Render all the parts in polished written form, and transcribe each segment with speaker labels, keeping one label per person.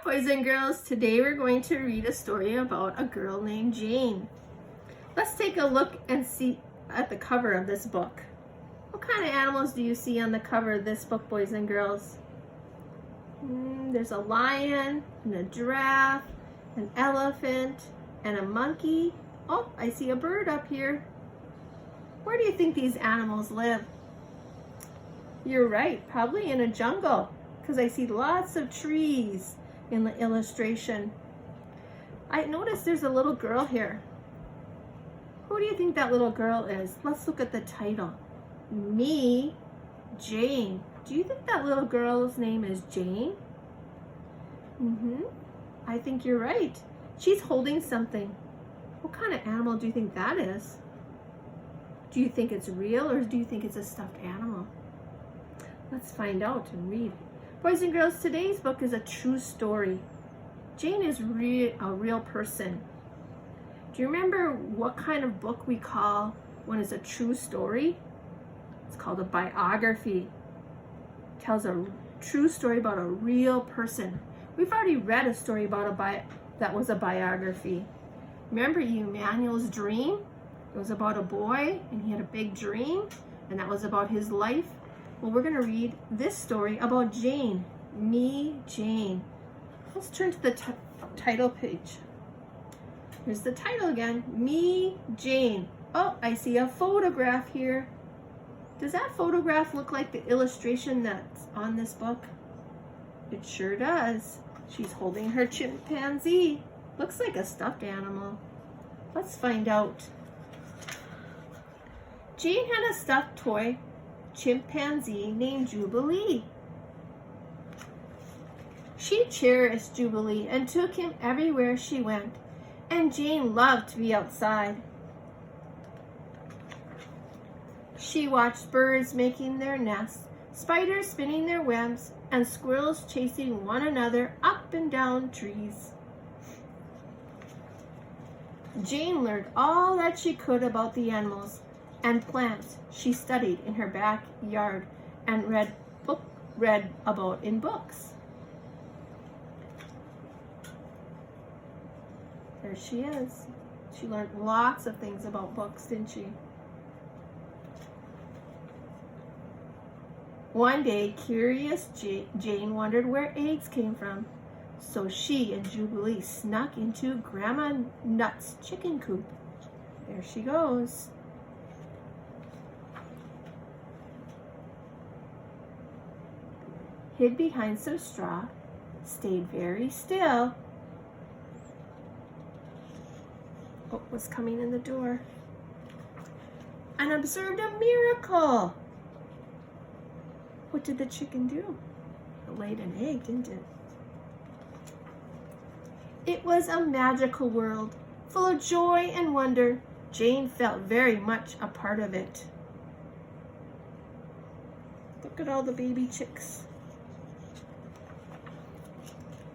Speaker 1: Boys and girls, today we're going to read a story about a girl named Jane. Let's take a look and see at the cover of this book. What kind of animals do you see on the cover of this book, boys and girls? There's a lion and a giraffe, an elephant, and a monkey. Oh, I see a bird up here. Where do you think these animals live? You're right, probably in a jungle, because I see lots of trees in the illustration. I noticed there's a little girl here. Who do you think that little girl is? Let's look at the title. Me, Jane. Do you think that little girl's name is Jane? I think you're right. She's holding something. What kind of animal do you think that is? Do you think it's real or do you think it's a stuffed animal? Let's find out and read. Boys and girls, today's book is a true story. Jane is a real person. Do you remember what kind of book we call when it's a true story? It's called a biography. It tells a true story about a real person. We've already read a story about that was a biography. Remember Emmanuel's dream? It was about a boy and he had a big dream and that was about his life. Well, we're going to read this story about Jane. Me, Jane. Let's turn to the title page. Here's the title again. Me, Jane. Oh, I see a photograph here. Does that photograph look like the illustration that's on this book? It sure does. She's holding her chimpanzee. Looks like a stuffed animal. Let's find out. Jane had a stuffed toy chimpanzee named Jubilee. She cherished Jubilee and took him everywhere she went, and Jane loved to be outside. She watched birds making their nests, spiders spinning their webs, and squirrels chasing one another up and down trees. Jane learned all that she could about the animals and plants she studied in her backyard and read about in books. There she is. She learned lots of things about books, didn't she? One day, curious Jane wondered where eggs came from. So she and Jubilee snuck into Grandma Nut's chicken coop. There she goes. Hid behind some straw, stayed very still. Oh, what's coming in the door? And observed a miracle. What did the chicken do? It laid an egg, didn't it? It was a magical world, full of joy and wonder. Jane felt very much a part of it. Look at all the baby chicks.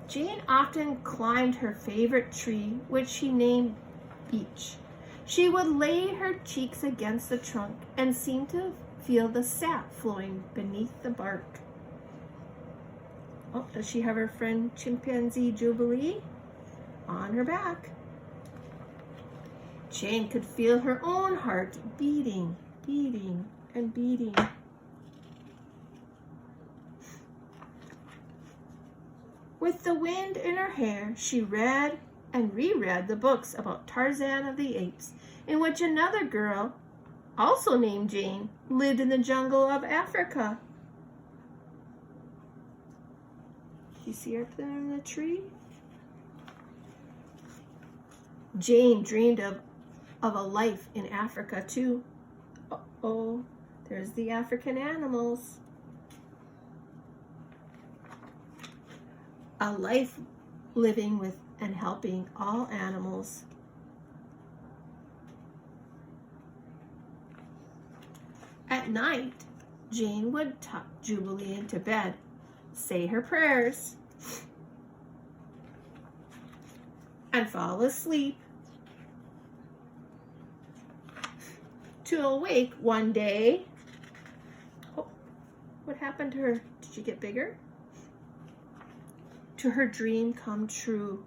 Speaker 1: Jane often climbed her favorite tree, which she named Beech. She would lay her cheeks against the trunk and seem to feel the sap flowing beneath the bark. Oh, does she have her friend chimpanzee Jubilee on her back? Jane could feel her own heart beating, beating, and beating. With the wind in her hair, she read and reread the books about Tarzan of the Apes, in which another girl, also named Jane, lived in the jungle of Africa. You see her up there in the tree? Jane dreamed of a life in Africa too. Uh-oh, there's the African animals. A life living with and helping all animals. At night, Jane would tuck Jubilee into bed, say her prayers, and fall asleep. To awake one day. Oh, what happened to her? Did she get bigger? to her dream come true.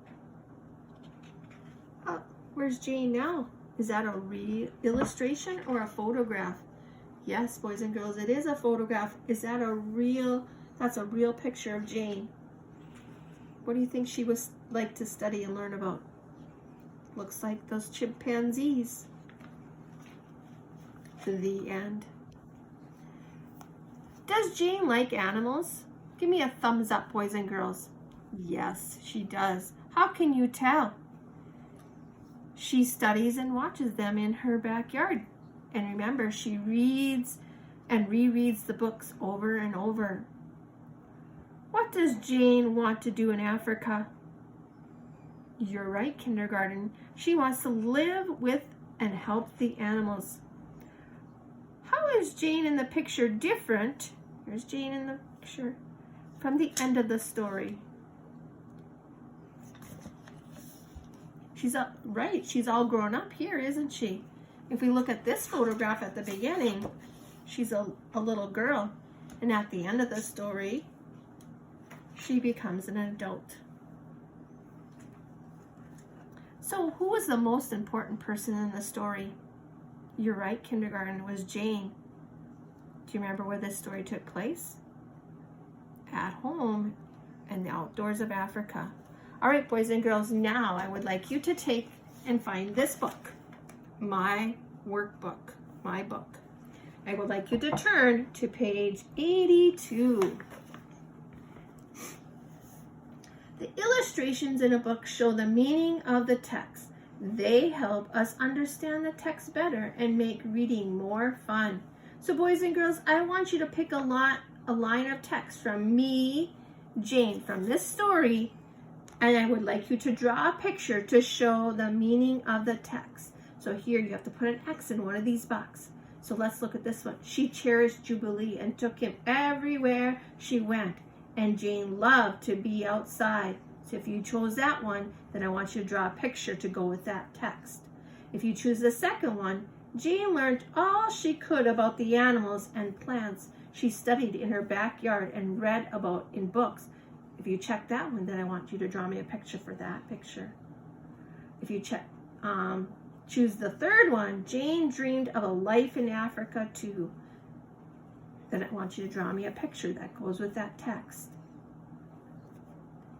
Speaker 1: Oh, where's Jane now? Is that a real illustration or a photograph? Yes, boys and girls, it is a photograph. Is that a real, that's a real picture of Jane. What do you think she was like to study and learn about? Looks like those chimpanzees. The end. Does Jane like animals? Give me a thumbs up, boys and girls. Yes, she does. How can you tell? She studies and watches them in her backyard. And remember, she reads and rereads the books over and over. What does Jane want to do in Africa? You're right, kindergarten. She wants to live with and help the animals. How is Jane in the picture different? Here's Jane in the picture from the end of the story. She's right, she's all grown up here, isn't she? If we look at this photograph at the beginning, she's a little girl. And at the end of the story, she becomes an adult. So who was the most important person in the story? You're right, kindergarten, was Jane. Do you remember where this story took place? At home in the outdoors of Africa. All right, boys and girls, now I would like you to take and find this book, my workbook, my book. I would like you to turn to page 82. The illustrations in a book show the meaning of the text. They help us understand the text better and make reading more fun. So boys and girls, I want you to pick a line of text from me, Jane, from this story, and I would like you to draw a picture to show the meaning of the text. So here you have to put an X in one of these boxes. So let's look at this one. She cherished Jubilee and took him everywhere she went. And Jane loved to be outside. So if you chose that one, then I want you to draw a picture to go with that text. If you choose the second one, Jane learned all she could about the animals and plants she studied in her backyard and read about in books. If you check that one, then I want you to draw me a picture for that picture. If you choose the third one, Jane dreamed of a life in Africa too. Then I want you to draw me a picture that goes with that text.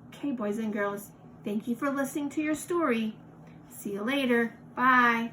Speaker 1: Okay, boys and girls, thank you for listening to your story. See you later. Bye.